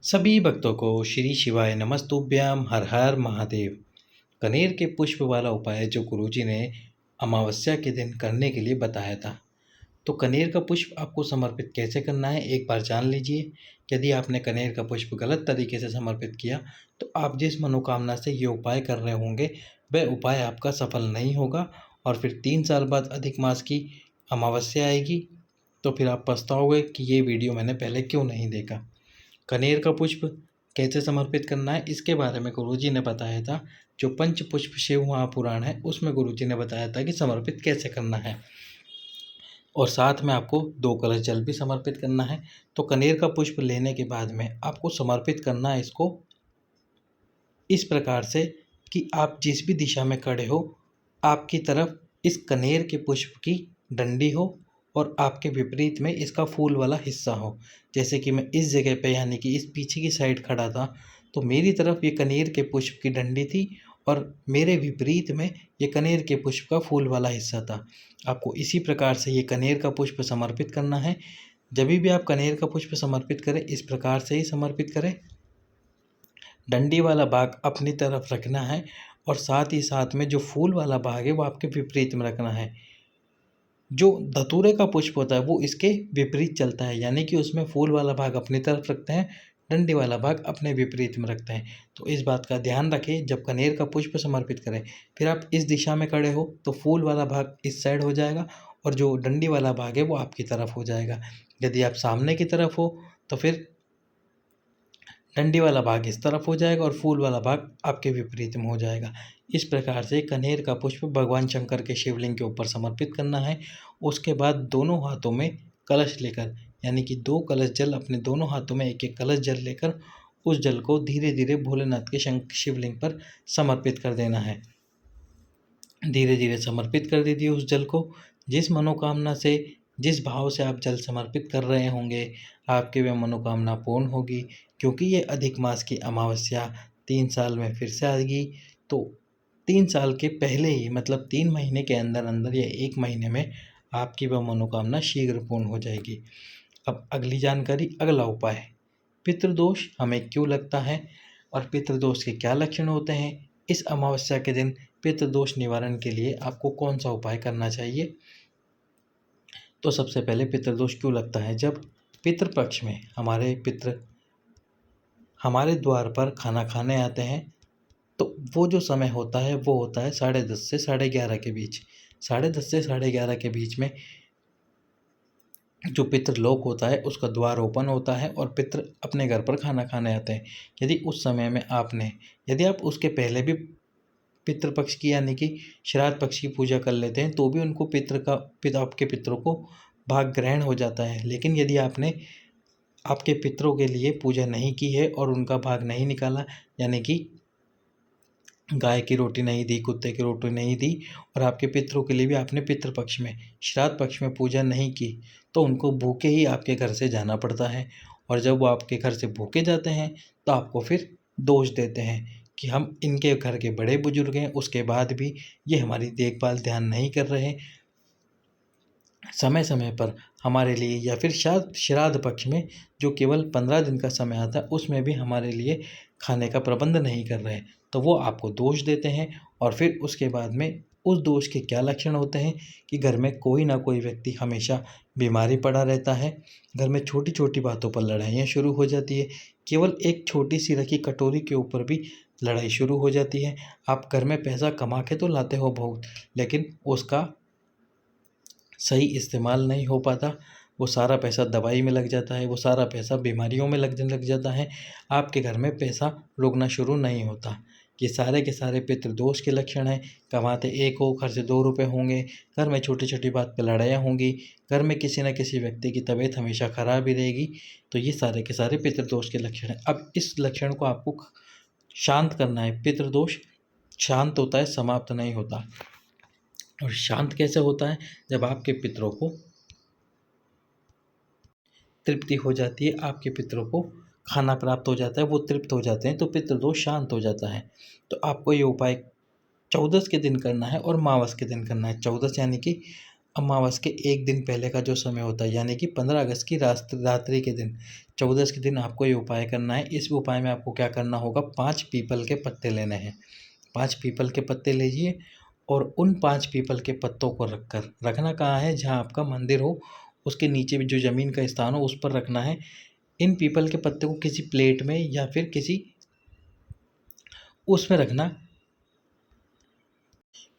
सभी भक्तों को श्री शिवाय नमस्तुभ्याम हर हर महादेव। कनेर के पुष्प वाला उपाय जो गुरुजी ने अमावस्या के दिन करने के लिए बताया था। तो कनेर का पुष्प आपको समर्पित कैसे करना है एक बार जान लीजिए। यदि आपने कनेर का पुष्प गलत तरीके से समर्पित किया तो आप जिस मनोकामना से ये उपाय कर रहे होंगे वह उपाय आपका सफल नहीं होगा और फिर 3 साल बाद अधिक मास की अमावस्या आएगी तो फिर आप पछताओगे कि ये वीडियो मैंने पहले क्यों नहीं देखा। कनेर का पुष्प कैसे समर्पित करना है इसके बारे में गुरुजी ने बताया था। जो पंच पुष्प शिव महापुराण है उसमें गुरुजी ने बताया था कि समर्पित कैसे करना है और साथ में आपको 2 कलश जल भी समर्पित करना है। तो कनेर का पुष्प लेने के बाद में आपको समर्पित करना है इसको इस प्रकार से कि आप जिस भी दिशा में खड़े हो आपकी तरफ इस कनेर के पुष्प की डंडी हो और आपके विपरीत में इसका फूल वाला हिस्सा हो। जैसे कि मैं इस जगह पे यानी कि इस पीछे की साइड खड़ा था तो मेरी तरफ ये कनेर के पुष्प की डंडी थी और मेरे विपरीत में ये कनेर के पुष्प का फूल वाला हिस्सा था। आपको इसी प्रकार से ये कनेर का पुष्प समर्पित करना है। जब भी आप कनेर का पुष्प समर्पित करें इस प्रकार से ही समर्पित करें। डंडी वाला भाग अपनी तरफ रखना है और साथ ही साथ में जो फूल वाला भाग है वो आपके विपरीत में रखना है। जो धतूरे का पुष्प होता है वो इसके विपरीत चलता है यानी कि उसमें फूल वाला भाग अपनी तरफ रखते हैं, डंडी वाला भाग अपने विपरीत में रखते हैं। तो इस बात का ध्यान रखें जब कनेर का पुष्प समर्पित करें फिर आप इस दिशा में खड़े हो तो फूल वाला भाग इस साइड हो जाएगा और जो डंडी वाला भाग है वो आपकी तरफ हो जाएगा। यदि आप सामने की तरफ हो तो फिर डंडी वाला भाग इस तरफ हो जाएगा और फूल वाला भाग आपके विपरीत में हो जाएगा। इस प्रकार से कनेर का पुष्प भगवान शंकर के शिवलिंग के ऊपर समर्पित करना है। उसके बाद दोनों हाथों में कलश लेकर यानी कि 2 कलश जल अपने दोनों हाथों में एक एक कलश जल लेकर उस जल को धीरे धीरे भोलेनाथ के शिवलिंग पर समर्पित कर देना है। धीरे धीरे समर्पित कर दीजिए उस जल को। जिस मनोकामना से जिस भाव से आप जल समर्पित कर रहे होंगे आपकी वह मनोकामना पूर्ण होगी क्योंकि ये अधिक मास की अमावस्या 3 साल में फिर से आएगी। तो 3 साल के पहले ही मतलब 3 महीने के अंदर अंदर या 1 महीने में आपकी वह मनोकामना शीघ्र पूर्ण हो जाएगी। अब अगली जानकारी, अगला उपाय, पितृदोष हमें क्यों लगता है और पितृदोष के क्या लक्षण होते हैं। इस अमावस्या के दिन पितृदोष निवारण के लिए आपको कौन सा उपाय करना चाहिए। तो सबसे पहले पितृदोष क्यों लगता है, जब पितृपक्ष में हमारे पितृ हमारे द्वार पर खाना खाने आते हैं तो वो जो समय होता है वो होता है 10:30 से 11:30 के बीच। 10:30 से 11:30 के बीच में जो पितृलोक होता है उसका द्वार ओपन होता है और पितृ अपने घर पर खाना खाने आते हैं। यदि उस समय में यदि आप उसके पहले भी पितृपक्ष की यानी कि श्राद्ध पक्ष की पूजा कर लेते हैं तो भी उनको आपके पितरों को भाग ग्रहण हो जाता है। लेकिन यदि आपने आपके पितरों के लिए पूजा नहीं की है और उनका भाग नहीं निकाला यानी कि गाय की रोटी नहीं दी, कुत्ते की रोटी नहीं दी और आपके पितरों के लिए भी आपने पितृपक्ष में श्राद्ध पक्ष में पूजा नहीं की तो उनको भूखे ही आपके घर से जाना पड़ता है। और जब वो आपके घर से भूखे जाते हैं तो आपको फिर दोष देते हैं कि हम इनके घर के बड़े बुजुर्ग हैं उसके बाद भी ये हमारी देखभाल ध्यान नहीं कर रहे, समय समय पर हमारे लिए, या फिर श्राद्ध पक्ष में जो केवल 15 दिन का समय आता है उसमें भी हमारे लिए खाने का प्रबंध नहीं कर रहे, तो वो आपको दोष देते हैं। और फिर उसके बाद में उस दोष के क्या लक्षण होते हैं कि घर में कोई ना कोई व्यक्ति हमेशा बीमारी पड़ा रहता है, घर में छोटी छोटी बातों पर लड़ाइयाँ शुरू हो जाती है, केवल एक छोटी सी रखी कटोरी के ऊपर भी लड़ाई शुरू हो जाती है। आप घर में पैसा कमा के तो लाते हो बहुत, लेकिन उसका सही इस्तेमाल नहीं हो पाता, वो सारा पैसा दवाई में लग जाता है, वो सारा पैसा बीमारियों में लग जाता है, आपके घर में पैसा रुकना शुरू नहीं होता। ये सारे के सारे पितृदोष के लक्षण हैं। कमाते एक हो, खर्च 2 रुपये होंगे, घर में छोटी छोटी बात पर लड़ाइयाँ होंगी, घर में किसी न किसी व्यक्ति की तबीयत हमेशा खराब ही रहेगी। तो ये सारे के सारे पितृदोष के लक्षण हैं। अब इस लक्षण को आपको शांत करना है। पितृदोष शांत होता है, समाप्त नहीं होता। और शांत कैसे होता है, जब आपके पितरों को तृप्ति हो जाती है, आपके पितरों को खाना प्राप्त हो जाता है, वो तृप्त हो जाते हैं तो पितृदोष शांत हो जाता है। तो आपको ये उपाय 14 के दिन करना है और मावस के दिन करना है। 14 यानी कि अमावस के एक दिन पहले का जो समय होता है, यानी कि 15 अगस्त की रात्रि के दिन, 14 के दिन आपको ये उपाय करना है। इस उपाय में आपको क्या करना होगा, 5 पीपल के पत्ते लेने हैं। 5 पीपल के पत्ते लीजिए और उन 5 पीपल के पत्तों को रखना कहाँ है, जहाँ आपका मंदिर हो उसके नीचे भी जो ज़मीन का स्थान हो उस पर रखना है। इन पीपल के पत्ते को किसी प्लेट में या फिर किसी उसमें रखना,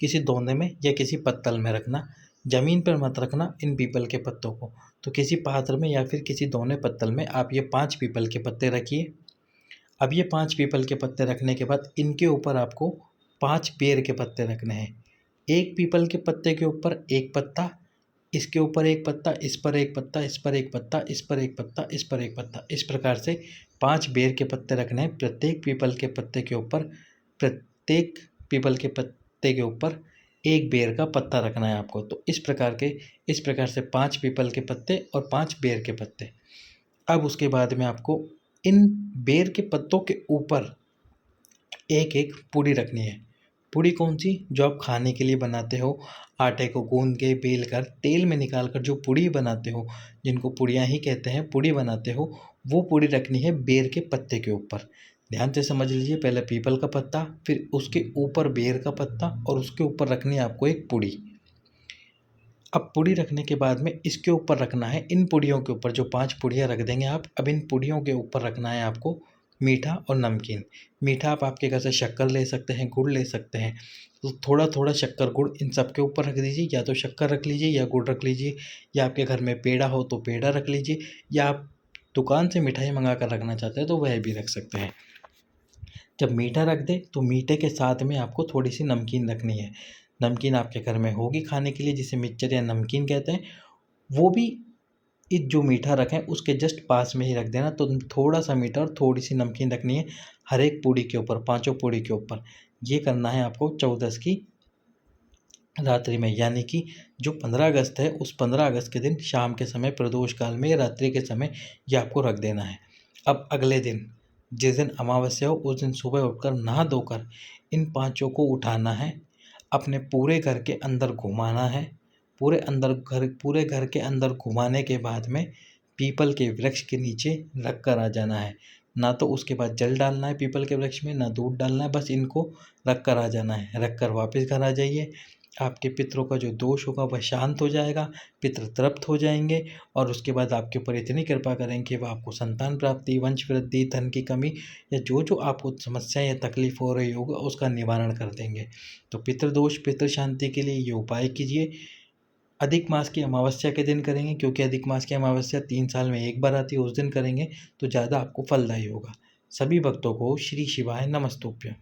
किसी दोने में या किसी पत्तल में रखना। ज़मीन पर मत रखना इन पीपल के पत्तों को। तो किसी पात्र में या फिर किसी दोने पत्तल में आप ये 5 पीपल के पत्ते रखिए। अब ये 5 पीपल के पत्ते रखने के बाद इनके ऊपर आपको 5 बेर के पत्ते रखने हैं। एक पीपल के पत्ते के ऊपर एक पत्ता, इसके ऊपर एक पत्ता, इस पर एक पत्ता, इस पर एक पत्ता, इस पर एक पत्ता, इस पर एक पत्ता, इस प्रकार से 5 बेर के पत्ते रखने हैं। प्रत्येक पीपल के पत्ते के ऊपर, प्रत्येक पीपल के पत्ते के ऊपर एक बेर का पत्ता रखना है आपको। तो इस प्रकार से 5 पीपल के पत्ते और 5 बेर के पत्ते। अब उसके बाद में आपको इन बेर के पत्तों के ऊपर एक एक पूड़ी रखनी है। पूड़ी कौन सी, जो आप खाने के लिए बनाते हो, आटे को गूंद के बेल कर तेल में निकाल कर जो पूड़ी बनाते हो, जिनको पूड़ियाँ ही कहते हैं, पूड़ी बनाते हो, वो पूड़ी रखनी है बेर के पत्ते के ऊपर। ध्यान से समझ लीजिए, पहले पीपल का पत्ता, फिर उसके ऊपर बेर का पत्ता और उसके ऊपर रखनी है आपको एक पूड़ी। अब पूड़ी रखने के बाद में इसके ऊपर रखना है, इन पूड़ियों के ऊपर जो 5 पूड़ियाँ रख देंगे आप, अब इन पूड़ियों के ऊपर रखना है आपको मीठा और नमकीन। मीठा आप आपके घर से शक्कर ले सकते हैं, गुड़ ले सकते हैं। तो थोड़ा थोड़ा शक्कर गुड़ इन सब के ऊपर रख दीजिए, या तो शक्कर रख लीजिए या गुड़ रख लीजिए, या आपके घर में पेड़ा हो तो पेड़ा रख लीजिए, या आप दुकान से मिठाई मंगा कर रखना चाहते हैं तो वह भी रख सकते हैं। जब मीठा रख दें तो मीठे के साथ में आपको थोड़ी सी नमकीन रखनी है। नमकीन आपके घर में होगी खाने के लिए, जिसे मिक्सचर या नमकीन कहते हैं, वो भी इस जो मीठा रखें उसके जस्ट पास में ही रख देना। तो थोड़ा सा मीठा और थोड़ी सी नमकीन रखनी है हर एक पूड़ी के ऊपर, पाँचों पूड़ी के ऊपर। ये करना है आपको 14 की रात्रि में, यानी कि जो 15 अगस्त है उस 15 अगस्त के दिन शाम के समय, प्रदोष काल में, रात्रि के समय ये आपको रख देना है। अब अगले दिन, जिस दिन अमावस्या हो उस दिन सुबह उठकर नहा धोकर इन पाँचों को उठाना है, अपने पूरे घर के अंदर घुमाना है। पूरे घर के अंदर घुमाने के बाद में पीपल के वृक्ष के नीचे रख कर आ जाना है। ना तो उसके बाद जल डालना है पीपल के वृक्ष में, ना दूध डालना है, बस इनको रख कर आ जाना है। रख कर वापस घर आ जाइए। आपके पितरों का जो दोष होगा वह शांत हो जाएगा, पितृ तृप्त हो जाएंगे, और उसके बाद आपके ऊपर इतनी कृपा करेंगे कि वह आपको संतान प्राप्ति, वंश वृद्धि, धन की कमी, या जो जो आपको समस्याएं या तकलीफ हो रही होगा उसका निवारण कर देंगे। तो पितृदोष, पितृ शांति के लिए ये उपाय कीजिए। अधिक मास की अमावस्या के दिन करेंगे, क्योंकि अधिक मास की अमावस्या 3 साल में एक बार आती है, उस दिन करेंगे तो ज़्यादा आपको फलदायी होगा। सभी भक्तों को श्री शिवाय नमस्तुभ्यं।